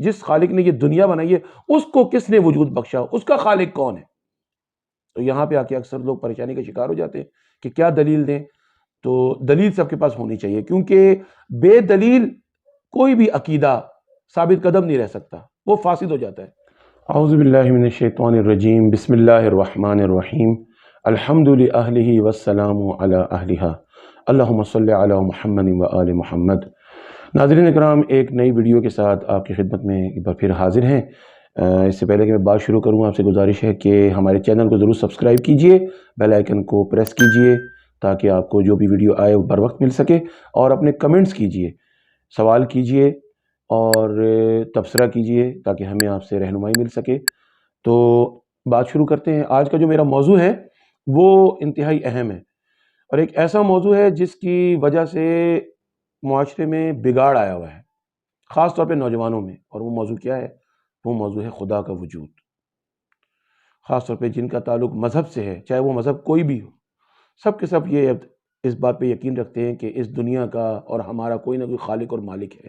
جس خالق نے یہ دنیا بنائی ہے اس کو کس نے وجود بخشا، اس کا خالق کون ہے؟ تو یہاں پہ آ کے اکثر لوگ پریشانی کا شکار ہو جاتے ہیں کہ کیا دلیل دیں. تو دلیل سب کے پاس ہونی چاہیے، کیونکہ بے دلیل کوئی بھی عقیدہ ثابت قدم نہیں رہ سکتا، وہ فاسد ہو جاتا ہے. اعوذ باللہ من الشیطان الرجیم، بسم اللہ الرحمن الرحیم، الحمد للہ والسلام علی اہلہا، اللہم صلی علی محمد و آل محمد. ناظرین اکرام، ایک نئی ویڈیو کے ساتھ آپ کی خدمت میں ایک بار پھر حاضر ہیں. اس سے پہلے کہ میں بات شروع کروں، آپ سے گزارش ہے کہ ہمارے چینل کو ضرور سبسکرائب کیجئے، بیل آئیکن کو پریس کیجئے تاکہ آپ کو جو بھی ویڈیو آئے وہ بر وقت مل سکے، اور اپنے کمنٹس کیجئے، سوال کیجئے اور تبصرہ کیجئے تاکہ ہمیں آپ سے رہنمائی مل سکے. تو بات شروع کرتے ہیں. آج کا جو میرا موضوع ہے وہ انتہائی اہم ہے، اور ایک ایسا موضوع ہے جس کی وجہ سے معاشرے میں بگاڑ آیا ہوا ہے، خاص طور پہ نوجوانوں میں. اور وہ موضوع کیا ہے؟ وہ موضوع ہے خدا کا وجود. خاص طور پہ جن کا تعلق مذہب سے ہے، چاہے وہ مذہب کوئی بھی ہو، سب کے سب یہ اس بات پہ یقین رکھتے ہیں کہ اس دنیا کا اور ہمارا کوئی نہ کوئی خالق اور مالک ہے.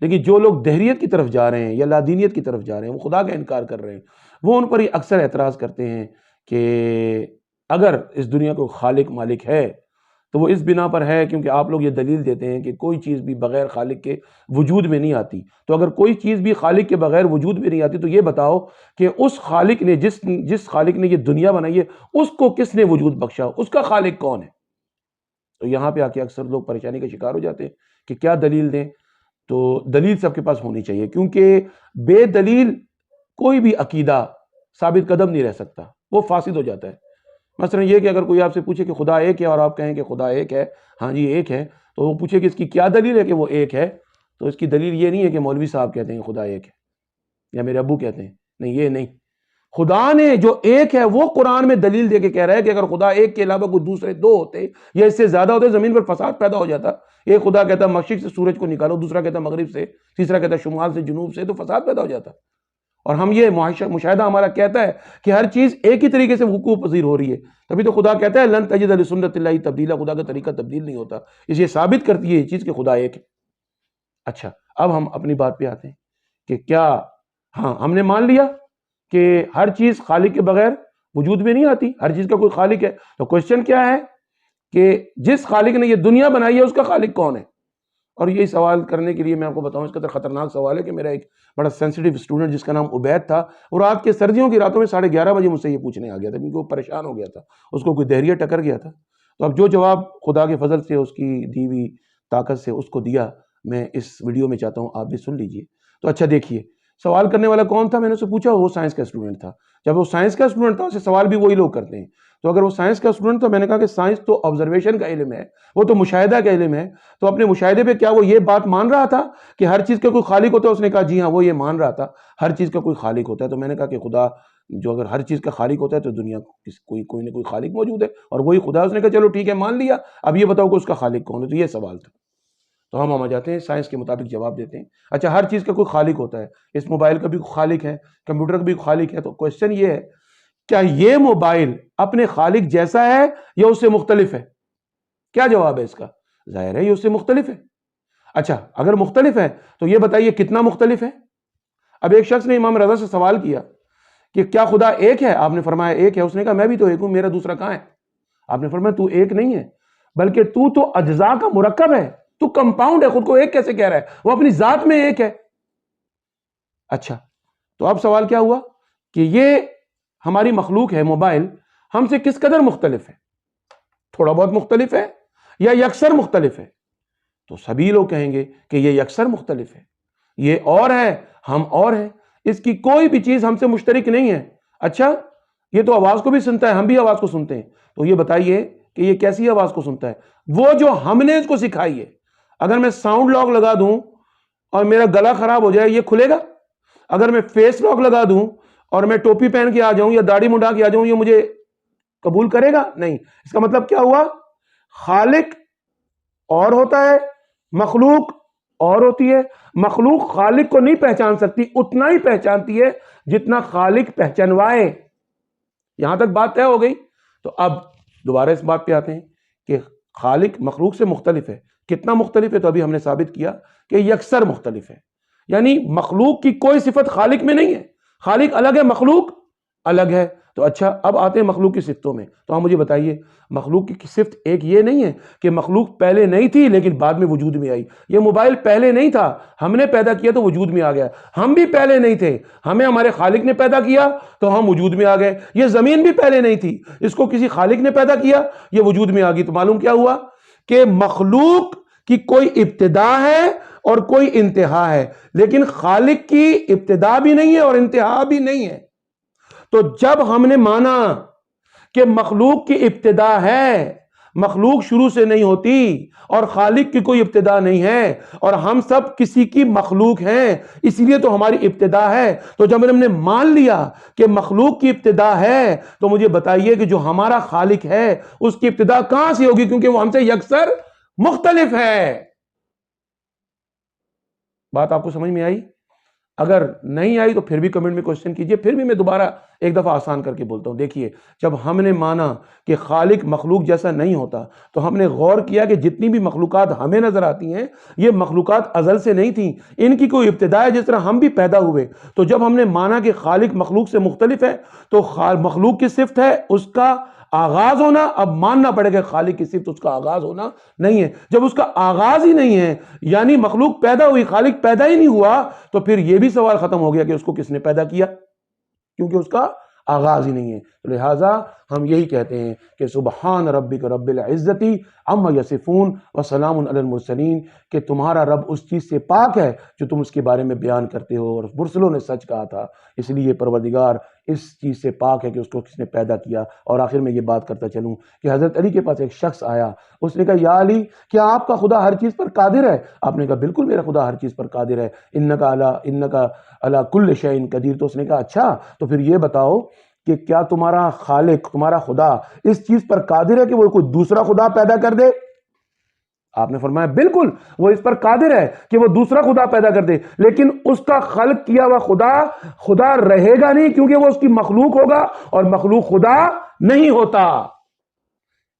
لیکن جو لوگ دہریت کی طرف جا رہے ہیں یا لادینیت کی طرف جا رہے ہیں، وہ خدا کا انکار کر رہے ہیں، وہ ان پر ہی اکثر اعتراض کرتے ہیں کہ اگر اس دنیا کو خالق مالک ہے تو وہ اس بنا پر ہے کیونکہ آپ لوگ یہ دلیل دیتے ہیں کہ کوئی چیز بھی بغیر خالق کے وجود میں نہیں آتی. تو اگر کوئی چیز بھی خالق کے بغیر وجود میں نہیں آتی تو یہ بتاؤ کہ اس خالق نے جس خالق نے یہ دنیا بنائی ہے اس کو کس نے وجود بخشا، اس کا خالق کون ہے؟ تو یہاں پہ آ کے اکثر لوگ پریشانی کا شکار ہو جاتے ہیں کہ کیا دلیل دیں. تو دلیل سب کے پاس ہونی چاہیے، کیونکہ بے دلیل کوئی بھی عقیدہ ثابت قدم نہیں رہ سکتا، وہ فاسد ہو جاتا ہے. مثلا یہ کہ اگر کوئی آپ سے پوچھے کہ خدا ایک ہے اور آپ کہیں کہ خدا ایک ہے، ہاں جی ایک ہے، تو وہ پوچھے کہ اس کی کیا دلیل ہے کہ وہ ایک ہے، تو اس کی دلیل یہ نہیں ہے کہ مولوی صاحب کہتے ہیں خدا ایک ہے یا میرے ابو کہتے ہیں. نہیں، یہ نہیں. خدا نے جو ایک ہے وہ قرآن میں دلیل دے کے کہہ رہا ہے کہ اگر خدا ایک کے علاوہ کوئی دوسرے دو ہوتے یا اس سے زیادہ ہوتے، زمین پر فساد پیدا ہو جاتا. ایک خدا کہتا ہے مشرق سے سورج کو نکالو، دوسرا کہتا ہے مغرب سے، تیسرا کہتا ہے شمال سے جنوب سے، تو فساد پیدا ہو جاتا. اور ہم یہ مشاہدہ ہمارا کہتا ہے کہ ہر چیز ایک ہی طریقے سے وقوع پذیر ہو رہی ہے. تبھی تو خدا کہتا ہے لن تجد لسنت اللہ تبدیلا، خدا کا طریقہ تبدیل نہیں ہوتا. اس یہ ثابت کرتی ہے یہ چیز کہ خدا ایک ہے. اچھا، اب ہم اپنی بات پہ آتے ہیں کہ کیا ہم نے مان لیا کہ ہر چیز خالق کے بغیر وجود میں نہیں آتی، ہر چیز کا کوئی خالق ہے. تو کوشچن کیا ہے کہ جس خالق نے یہ دنیا بنائی ہے اس کا خالق کون ہے؟ اور یہی سوال کرنے کے لیے میں آپ کو بتاؤں، اس قدر خطرناک سوال ہے کہ میرا ایک بڑا سینسیٹیو اسٹوڈنٹ جس کا نام عبید تھا، وہ رات کے سردیوں کی راتوں میں 11:30 بجے مجھ سے یہ پوچھنے آ گیا تھا کیونکہ وہ پریشان ہو گیا تھا، اس کو کوئی دہریہ ٹکر گیا تھا. تو اب جو جواب خدا کے فضل سے، اس کی دی ہوئی طاقت سے اس کو دیا، میں اس ویڈیو میں چاہتا ہوں آپ بھی سن لیجئے. تو اچھا دیکھیے، سوال کرنے والا کون تھا؟ میں نے اسے پوچھا، وہ سائنس کا اسٹوڈنٹ تھا. جب وہ سائنس کا اسٹوڈنٹ تھا، اسے سوال بھی وہی لوگ کرتے ہیں. تو اگر وہ سائنس کا اسٹوڈنٹ تھا، میں نے کہا کہ سائنس تو آبزرویشن کا علم ہے، وہ تو مشاہدہ کا علم ہے. تو اپنے مشاہدے پہ کیا وہ یہ بات مان رہا تھا کہ ہر چیز کا کوئی خالق ہوتا ہے؟ اس نے کہا جی ہاں، وہ یہ مان رہا تھا ہر چیز کا کوئی خالق ہوتا ہے. تو میں نے کہا کہ خدا جو اگر ہر چیز کا خالق ہوتا ہے تو دنیا کوئی نہ کوئی خالق موجود ہے، اور وہی خدا ہے. اس نے کہا چلو ٹھیک ہے، مان لیا، اب یہ بتاؤ کہ اس کا خالق کون ہے. تو یہ سوال تھا. تو ہم آ جاتے ہیں سائنس کے مطابق جواب دیتے ہیں. اچھا، ہر چیز کا کوئی خالق ہوتا ہے، اس موبائل کا بھی خالق ہے، کمپیوٹر کا بھی خالق ہے. تو کوشچن یہ ہے، کیا یہ موبائل اپنے خالق جیسا ہے یا اس سے مختلف ہے؟ کیا جواب ہے اس کا؟ ظاہر ہے یہ اس سے مختلف ہے. اچھا، اگر مختلف ہے تو یہ بتائیے کتنا مختلف ہے؟ اب ایک شخص نے امام رضا سے سوال کیا کہ کیا خدا ایک ہے؟ آپ نے فرمایا ایک ہے. اس نے کہا میں بھی تو ایک ہوں، میرا دوسرا کہاں ہے؟ آپ نے فرمایا تو ایک نہیں ہے، بلکہ تو اجزاء کا مرکب ہے، تو کمپاؤنڈ ہے. خود کو ایک کیسے کہہ رہا ہے؟ وہ اپنی ذات میں ایک ہے. اچھا، تو اب سوال کیا ہوا کہ یہ ہماری مخلوق ہے موبائل، ہم سے کس قدر مختلف ہے؟ تھوڑا بہت مختلف ہے یا یکسر مختلف ہے؟ تو سبھی لوگ کہیں گے کہ یہ یکسر مختلف ہے، یہ اور ہے، ہم اور ہیں، اس کی کوئی بھی چیز ہم سے مشترک نہیں ہے. اچھا، یہ تو آواز کو بھی سنتا ہے، ہم بھی آواز کو سنتے ہیں. تو یہ بتائیے کہ یہ کیسی آواز کو سنتا ہے؟ وہ جو ہم نے اس کو سکھائی ہے. اگر میں ساؤنڈ لاک لگا دوں اور میرا گلا خراب ہو جائے، یہ کھلے گا؟ اگر میں فیس لاک لگا دوں اور میں ٹوپی پہن کے آ جاؤں یا داڑھی منڈا کے آ جاؤں، یہ مجھے قبول کرے گا؟ نہیں. اس کا مطلب کیا ہوا؟ خالق اور ہوتا ہے، مخلوق اور ہوتی ہے. مخلوق خالق کو نہیں پہچان سکتی، اتنا ہی پہچانتی ہے جتنا خالق پہچانوائے. یہاں تک بات طے ہو گئی. تو اب دوبارہ اس بات پہ آتے ہیں کہ خالق مخلوق سے مختلف ہے. کتنا مختلف ہے؟ تو ابھی ہم نے ثابت کیا کہ یکسر مختلف ہے. یعنی مخلوق کی کوئی صفت خالق میں نہیں ہے، خالق الگ ہے، مخلوق الگ ہے۔ تو اچھا اب آتے ہیں مخلوق کی صفتوں میں، تو ہم مجھے بتائیے مخلوق کی صفت ایک یہ نہیں ہے کہ مخلوق پہلے نہیں تھی لیکن بعد میں وجود میں آئی۔ یہ موبائل پہلے نہیں تھا، ہم نے پیدا کیا تو وجود میں آ گیا۔ ہم بھی پہلے نہیں تھے، ہمیں ہمارے خالق نے پیدا کیا تو ہم وجود میں آ گئے۔ یہ زمین بھی پہلے نہیں تھی، اس کو کسی خالق نے پیدا کیا، یہ وجود میں آ گئی۔ تو معلوم کیا ہوا کہ مخلوق کی کوئی ابتدا ہے اور کوئی انتہا ہے، لیکن خالق کی ابتدا بھی نہیں ہے اور انتہا بھی نہیں ہے۔ تو جب ہم نے مانا کہ مخلوق کی ابتدا ہے، مخلوق شروع سے نہیں ہوتی، اور خالق کی کوئی ابتدا نہیں ہے، اور ہم سب کسی کی مخلوق ہیں، اسی لیے تو ہماری ابتدا ہے۔ تو جب ہم نے مان لیا کہ مخلوق کی ابتدا ہے تو مجھے بتائیے کہ جو ہمارا خالق ہے اس کی ابتدا کہاں سے ہوگی، کیونکہ وہ ہم سے یکسر مختلف ہے۔ بات آپ کو سمجھ میں آئی؟ اگر نہیں آئی تو پھر بھی کمنٹ میں کوشچن کیجئے، پھر بھی میں دوبارہ ایک دفعہ آسان کر کے بولتا ہوں۔ دیکھیے جب ہم نے مانا کہ خالق مخلوق جیسا نہیں ہوتا تو ہم نے غور کیا کہ جتنی بھی مخلوقات ہمیں نظر آتی ہیں یہ مخلوقات ازل سے نہیں تھیں، ان کی کوئی ابتدا ہے، جس طرح ہم بھی پیدا ہوئے۔ تو جب ہم نے مانا کہ خالق مخلوق سے مختلف ہے تو مخلوق کی صفت ہے اس کا آغاز ہونا، اب ماننا پڑے گا خالق کی صفت اس کا آغاز ہونا نہیں ہے۔ جب اس کا آغاز ہی نہیں ہے یعنی مخلوق پیدا ہوئی، خالق پیدا ہی نہیں ہوا، تو پھر یہ بھی سوال ختم ہو گیا کہ اس کو کس نے پیدا کیا، کیونکہ اس کا آغاز ہی نہیں ہے۔ لہٰذا ہم یہی کہتے ہیں کہ سبحان ربک رب العزت عما یصفون وسلام علی المرسلین، کہ تمہارا رب اس چیز سے پاک ہے جو تم اس کے بارے میں بیان کرتے ہو، اور مرسلوں نے سچ کہا تھا، اس لیے پروردگار اس چیز سے پاک ہے کہ اس کو کس نے پیدا کیا۔ اور آخر میں یہ بات کرتا چلوں کہ حضرت علی کے پاس ایک شخص آیا، اس نے کہا یا علی کیا آپ کا خدا ہر چیز پر قادر ہے؟ آپ نے کہا بالکل میرا خدا ہر چیز پر قادر ہے، انکا علی کل شیء قدیر۔ تو اس نے کہا اچھا تو پھر یہ بتاؤ کہ کیا تمہارا خالق، تمہارا خدا اس چیز پر قادر ہے کہ وہ کوئی دوسرا خدا پیدا کر دے؟ آپ نے فرمایا بالکل وہ اس پر قادر ہے کہ وہ دوسرا خدا پیدا کر دے، لیکن اس کا خلق کیا ہوا خدا رہے گا نہیں، کیونکہ وہ اس کی مخلوق ہوگا اور مخلوق خدا نہیں ہوتا۔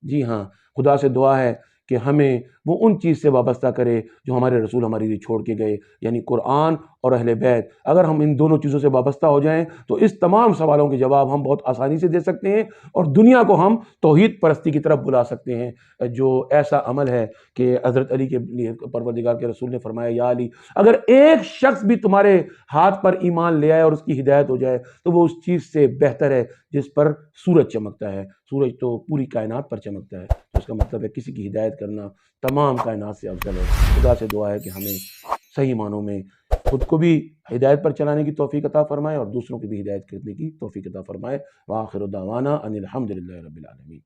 جی ہاں، خدا سے دعا ہے کہ ہمیں وہ ان چیز سے وابستہ کرے جو ہمارے رسول ہمارے لیے چھوڑ کے گئے، یعنی قرآن اور اہل بیت۔ اگر ہم ان دونوں چیزوں سے وابستہ ہو جائیں تو اس تمام سوالوں کے جواب ہم بہت آسانی سے دے سکتے ہیں، اور دنیا کو ہم توحید پرستی کی طرف بلا سکتے ہیں، جو ایسا عمل ہے کہ حضرت علی کے لیے پروردگار کے رسول نے فرمایا یا علی اگر ایک شخص بھی تمہارے ہاتھ پر ایمان لے آئے اور اس کی ہدایت ہو جائے تو وہ اس چیز سے بہتر ہے جس پر سورج چمکتا ہے۔ سورج تو پوری کائنات پر چمکتا ہے، تو اس کا مطلب ہے کسی کی ہدایت کرنا تمام کائنات سے افضل ہے۔ خدا سے دعا ہے کہ ہمیں صحیح معنوں میں خود کو بھی ہدایت پر چلانے کی توفیق عطا فرمائے اور دوسروں کی بھی ہدایت کرنے کی توفیق عطا فرمائے۔ وآخر دعوانا ان الحمد للہ رب العالمین۔